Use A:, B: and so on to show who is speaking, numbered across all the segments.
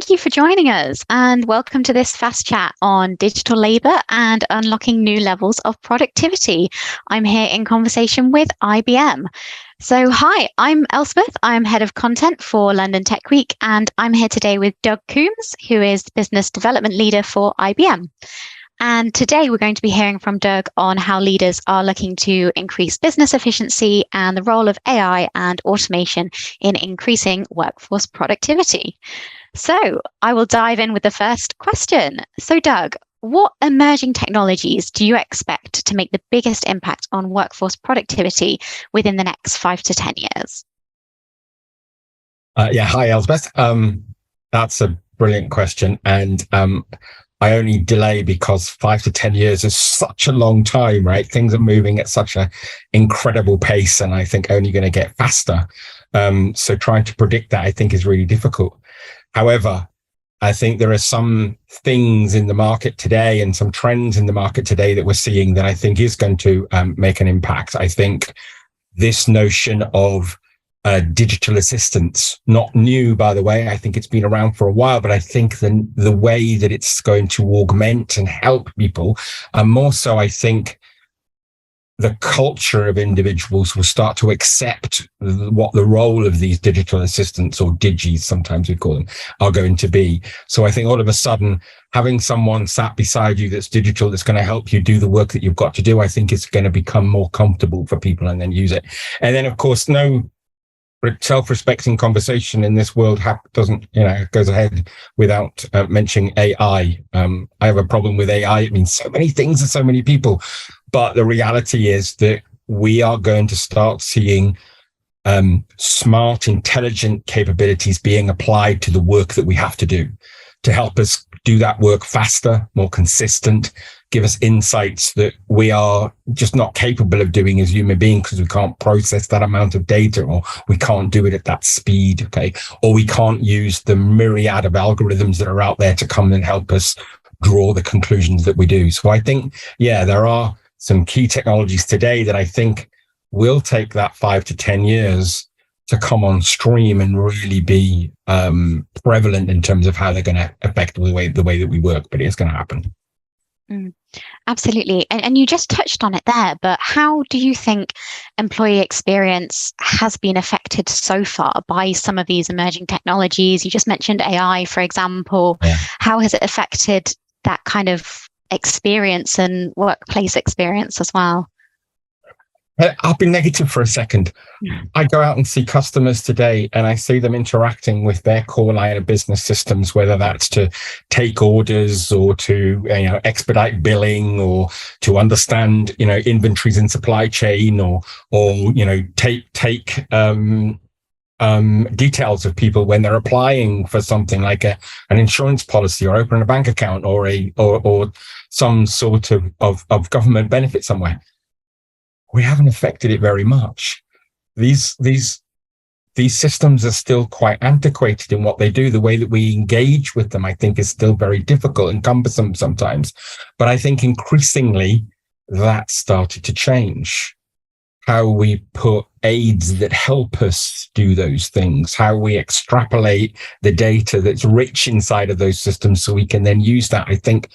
A: Thank you for joining us and welcome to this fast chat on digital labour and unlocking new levels of productivity. I'm here in conversation with IBM. So hi, I'm Elspeth. I'm head of content for London Tech Week, and I'm here today with Doug Coombs, who is the business development leader for IBM. And today we're going to be hearing from Doug on how leaders are looking to increase business efficiency and the role of AI and automation in increasing workforce productivity. So I will dive in with the first question. So Doug, what emerging technologies do you expect to make the biggest impact on workforce productivity within the next 5 to 10 years?
B: Hi, Elspeth. That's a brilliant question. And I only delay because 5 to 10 years is such a long time, right? Things are moving at such an incredible pace, and I think only going to get faster. So trying to predict that, I think, is really difficult. However, I think there are some things in the market today and some trends in the market today that we're seeing that I think is going to make an impact. I think this notion of digital assistants, not new, by the way. I think it's been around for a while, but I think the way that it's going to augment and help people, and more so, I think the culture of individuals will start to accept what the role of these digital assistants, or digis, sometimes we call them, are going to be. So I think all of a sudden, having someone sat beside you that's digital, that's going to help you do the work that you've got to do, I think it's going to become more comfortable for people and then use it. And then, of course, no self-respecting conversation in this world goes ahead without mentioning AI. I have a problem with AI. It means so many things to so many people. But the reality is that we are going to start seeing smart, intelligent capabilities being applied to the work that we have to do to help us do that work faster, more consistent, give us insights that we are just not capable of doing as human beings because we can't process that amount of data, or we can't do it at that speed, okay? Or we can't use the myriad of algorithms that are out there to come and help us draw the conclusions that we do. So I think, there are some key technologies today that I think will take that 5 to 10 years to come on stream and really be prevalent in terms of how they're going to affect the way that we work, but it's going to happen.
A: Absolutely. And you just touched on it there, but how do you think employee experience has been affected so far by some of these emerging technologies? You just mentioned AI, for example.
B: Yeah.
A: How has it affected that kind of experience and workplace experience as well?
B: I'll be negative for a second. I go out and see customers today and I see them interacting with their core line of business systems, whether that's to take orders or to expedite billing, or to understand inventories in supply chain, or take details of people when they're applying for something like an insurance policy, or opening a bank account, or some sort of government benefit somewhere. We haven't affected it very much. These systems are still quite antiquated in what they do. The way that we engage with them, I think, is still very difficult and cumbersome sometimes. But I think increasingly that started to change. How we put aids that help us do those things, how we extrapolate the data that's rich inside of those systems so we can then use that. I think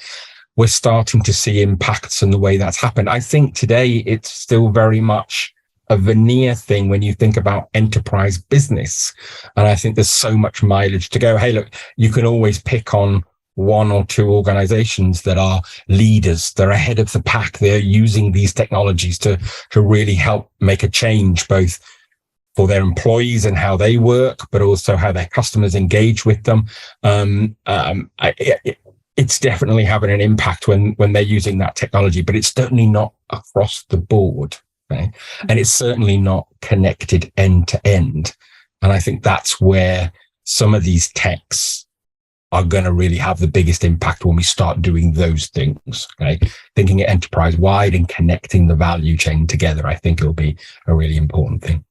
B: we're starting to see impacts in the way that's happened. I think today it's still very much a veneer thing when you think about enterprise business. And I think there's so much mileage to go. Hey, look, you can always pick on one or two organizations that are leaders. They're ahead of the pack. They're using these technologies to really help make a change, both for their employees and how they work, but also how their customers engage with them. It's definitely having an impact when they're using that technology, but it's certainly not across the board. Okay? And it's certainly not connected end to end. And I think that's where some of these techs are going to really have the biggest impact when we start doing those things. Okay? Thinking it enterprise wide and connecting the value chain together, I think it'll be a really important thing.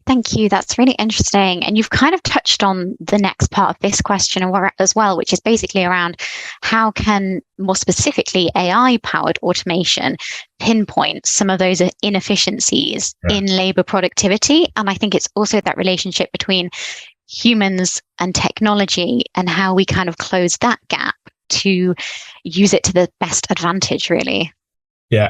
A: Thank you. That's really interesting. And you've kind of touched on the next part of this question as well, which is basically around how can, more specifically, AI-powered automation pinpoint some of those inefficiencies in labor productivity. And I think it's also that relationship between humans and technology and how we kind of close that gap to use it to the best advantage, really.
B: Yeah,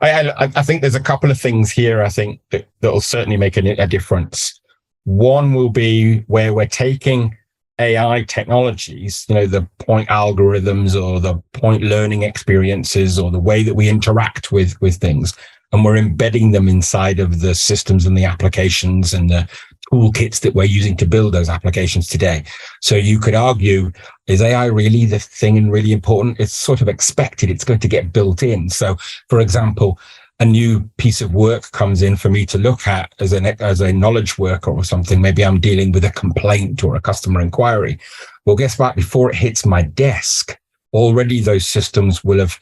B: I think there's a couple of things here, I think, that will certainly make a difference. One will be where we're taking AI technologies, the point algorithms or the point learning experiences or the way that we interact with things, and we're embedding them inside of the systems and the applications and the toolkits that we're using to build those applications today. So you could argue, is AI really the thing and really important? It's sort of expected. It's going to get built in. So, for example, a new piece of work comes in for me to look at as a knowledge worker or something. Maybe I'm dealing with a complaint or a customer inquiry. Well, guess what? Before it hits my desk, already those systems will have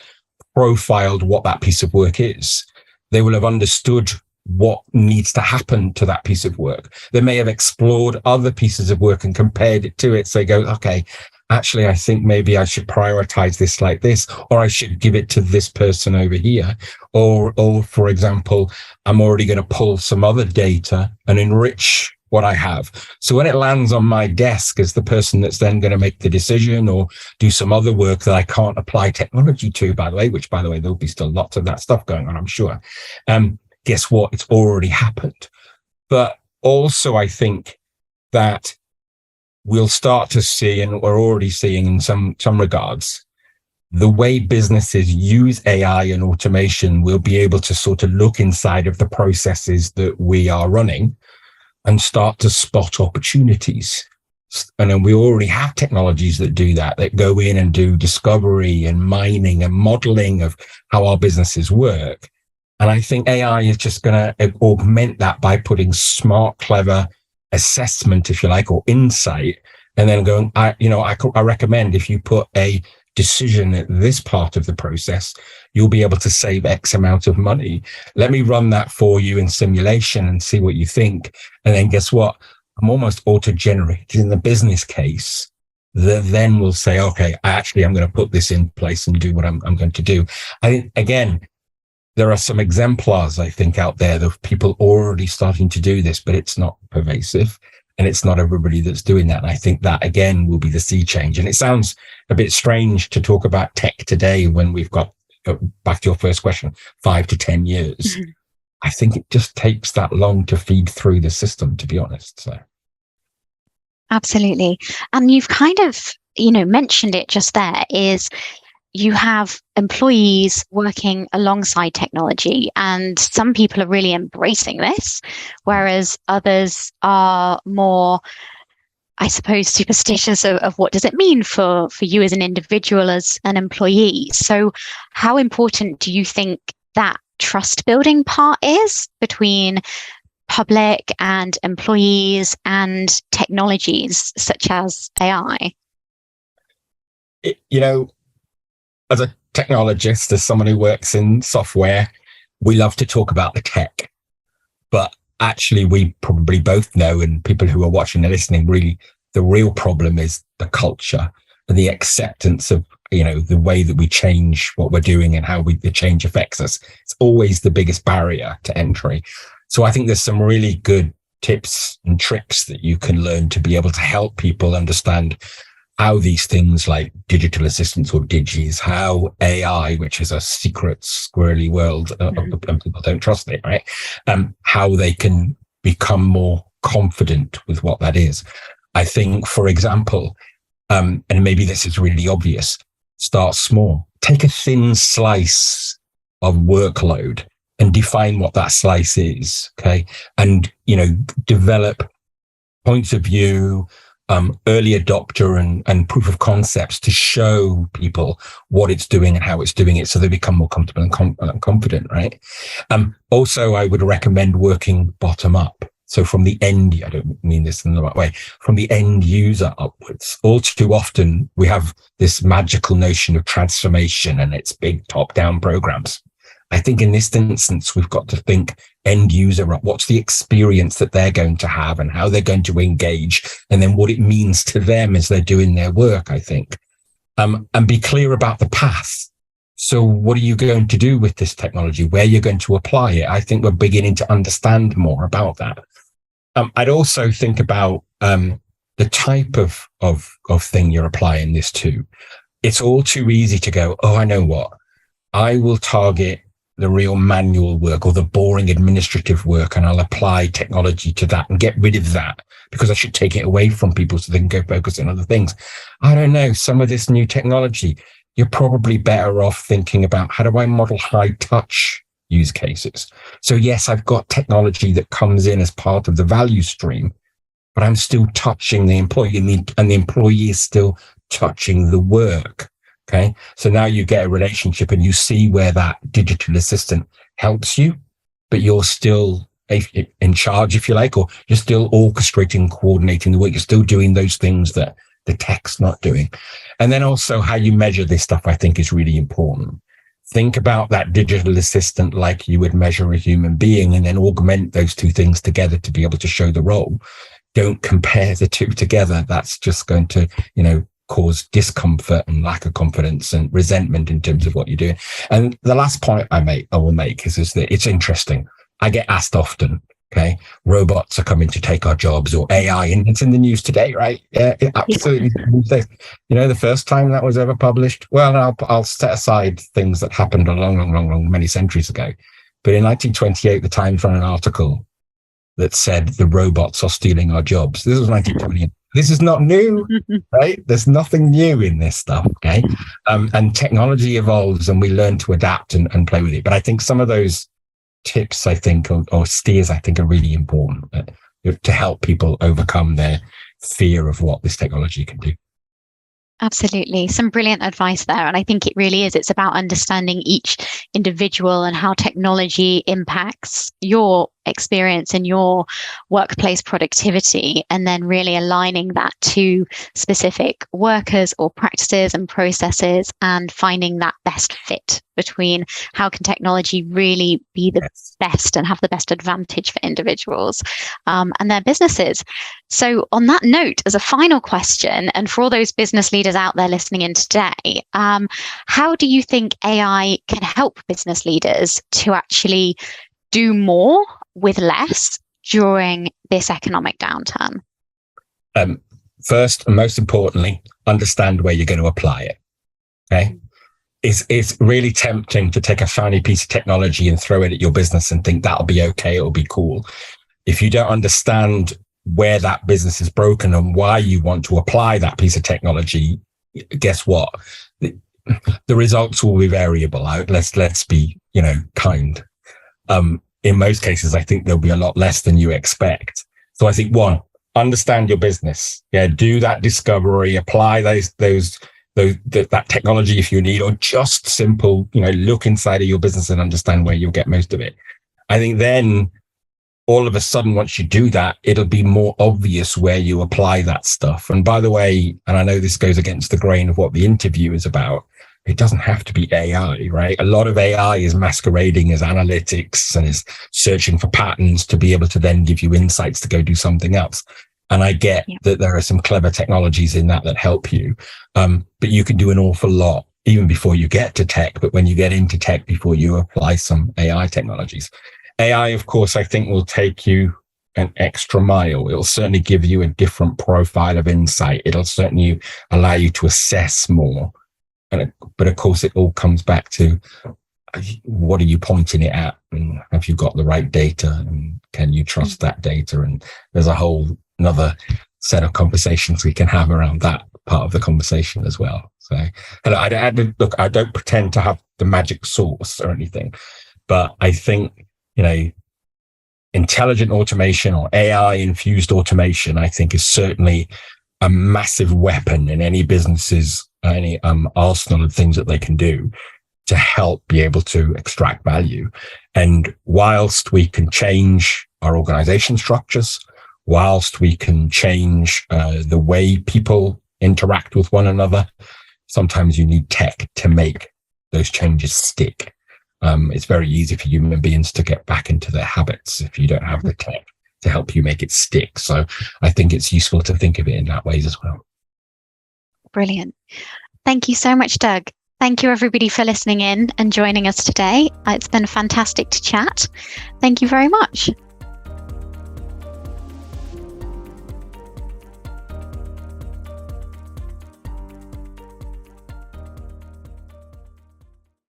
B: profiled what that piece of work is. They will have understood what needs to happen to that piece of work. They may have explored other pieces of work and compared it to it. So they go, okay, actually, I think maybe I should prioritize this like this, or I should give it to this person over here. Or for example, I'm already going to pull some other data and enrich what I have. So when it lands on my desk as the person that's then going to make the decision or do some other work that I can't apply technology to, by the way, there'll be still lots of that stuff going on, I'm sure. Guess what? It's already happened. But also, I think that we'll start to see, and we're already seeing in some regards, the way businesses use AI and automation, we'll be able to sort of look inside of the processes that we are running and start to spot opportunities. And then we already have technologies that do that go in and do discovery and mining and modeling of how our businesses work. And I think AI is just going to augment that by putting smart, clever assessment, if you like, or insight, and then going, I recommend if you put a decision at this part of the process, you'll be able to save X amount of money. Let me run that for you in simulation and see what you think. And then guess what? I'm almost auto-generated in the business case that then will say, okay, I'm going to put this in place and do what I'm going to do. I think, again, there are some exemplars, I think, out there of people already starting to do this, but it's not pervasive and it's not everybody that's doing that. And I think that, again, will be the sea change. And it sounds a bit strange to talk about tech today when we've got, back to your first question, 5 to 10 years. Mm-hmm. I think it just takes that long to feed through the system, to be honest. So,
A: absolutely. And you've kind of, mentioned it just there, is you have employees working alongside technology, and some people are really embracing this, whereas others are more, I suppose, superstitious of what does it mean for you as an individual, as an employee. So how important do you think that trust building part is between public and employees and technologies such as AI?
B: As a technologist, as someone who works in software, we love to talk about the tech. But actually, we probably both know, and people who are watching and listening, really, the real problem is the culture and the acceptance of, the way that we change what we're doing and how the change affects us. It's always the biggest barrier to entry. So I think there's some really good tips and tricks that you can learn to be able to help people understand how these things like digital assistants or digis, how AI, which is a secret squirrely world, and people don't trust it, right? How they can become more confident with what that is. I think, for example, and maybe this is really obvious, start small. Take a thin slice of workload and define what that slice is, okay? And, develop points of view, early adopter and proof of concepts to show people what it's doing and how it's doing it, so they become more comfortable and confident, right? Also, I would recommend working bottom up. So from the end, I don't mean this in the right way, from the end user upwards. All too often, we have this magical notion of transformation and it's big top-down programs. I think in this instance, we've got to think end user up. What's the experience that they're going to have and how they're going to engage, and then what it means to them as they're doing their work, I think. And be clear about the path. So what are you going to do with this technology? Where you're going to apply it? I think we're beginning to understand more about that. I'd also think about the type of thing you're applying this to, it's all too easy to go, oh, I know what, I will target the real manual work or the boring administrative work, and I'll apply technology to that and get rid of that because I should take it away from people so they can go focus on other things. I don't know. Some of this new technology, you're probably better off thinking about, how do I model high touch use cases? So yes, I've got technology that comes in as part of the value stream, but I'm still touching the employee, and the employee is still touching the work. Okay. So now you get a relationship and you see where that digital assistant helps you, but you're still in charge, if you like, or you're still orchestrating, coordinating the work. You're still doing those things that the tech's not doing. And then also how you measure this stuff, I think, is really important. Think about that digital assistant like you would measure a human being, and then augment those two things together to be able to show the role. Don't compare the two together. That's just going to, cause discomfort and lack of confidence and resentment in terms of what you're doing. And the last point I will make is that it's interesting. I get asked often, okay, robots are coming to take our jobs, or AI, and it's in the news today, right? Yeah, absolutely. The first time that was ever published, well, I'll set aside things that happened a long, many centuries ago. But in 1928, the Times ran an article that said the robots are stealing our jobs. This was 1928. This is not new, right? There's nothing new in this stuff, okay? And technology evolves and we learn to adapt and play with it. But I think some of those tips, I think, or steers, I think, are really important to help people overcome their fear of what this technology can do.
A: Absolutely. Some brilliant advice there. And I think it really is. It's about understanding each individual and how technology impacts your experience and your workplace productivity, and then really aligning that to specific workers or practices and processes, and finding that best fit between how can technology really be the best and have the best advantage for individuals and their businesses. So on that note, as a final question, and for all those business leaders out there listening in today, how do you think AI can help business leaders to actually do more with less during this economic downturn?
B: First, and most importantly, understand where you're going to apply it. Okay. It's really tempting to take a shiny piece of technology and throw it at your business and think that'll be okay, it'll be cool. If you don't understand where that business is broken and why you want to apply that piece of technology, guess what? The results will be variable. Let's be, kind. In most cases, I think there'll be a lot less than you expect. So I think, one, understand your business. Yeah, do that discovery, apply that technology if you need, or just simple, look inside of your business and understand where you'll get most of it. I think then all of a sudden, once you do that, it'll be more obvious where you apply that stuff. And by the way, and I know this goes against the grain of what the interview is about, it doesn't have to be AI, right? A lot of AI is masquerading as analytics and is searching for patterns to be able to then give you insights to go do something else. And I get that there are some clever technologies in that help you. But you can do an awful lot even before you get to tech, but when you get into tech, before you apply some AI technologies. AI, of course, I think will take you an extra mile. It'll certainly give you a different profile of insight. It'll certainly allow you to assess more. But of course, it all comes back to what are you pointing it at? And have you got the right data? And can you trust that data? And there's a whole another set of conversations we can have around that part of the conversation as well. So, I don't pretend to have the magic sauce or anything, but I think, intelligent automation or AI infused automation, I think, is certainly a massive weapon in any business's any arsenal of things that they can do to help be able to extract value. And whilst we can change our organization structures, whilst we can change the way people interact with one another, sometimes you need tech to make those changes stick. It's very easy for human beings to get back into their habits if you don't have the tech to help you make it stick. So I think it's useful to think of it in that way as well.
A: Brilliant. Thank you so much, Doug. Thank you, everybody, for listening in and joining us today. It's been fantastic to chat. Thank you very much.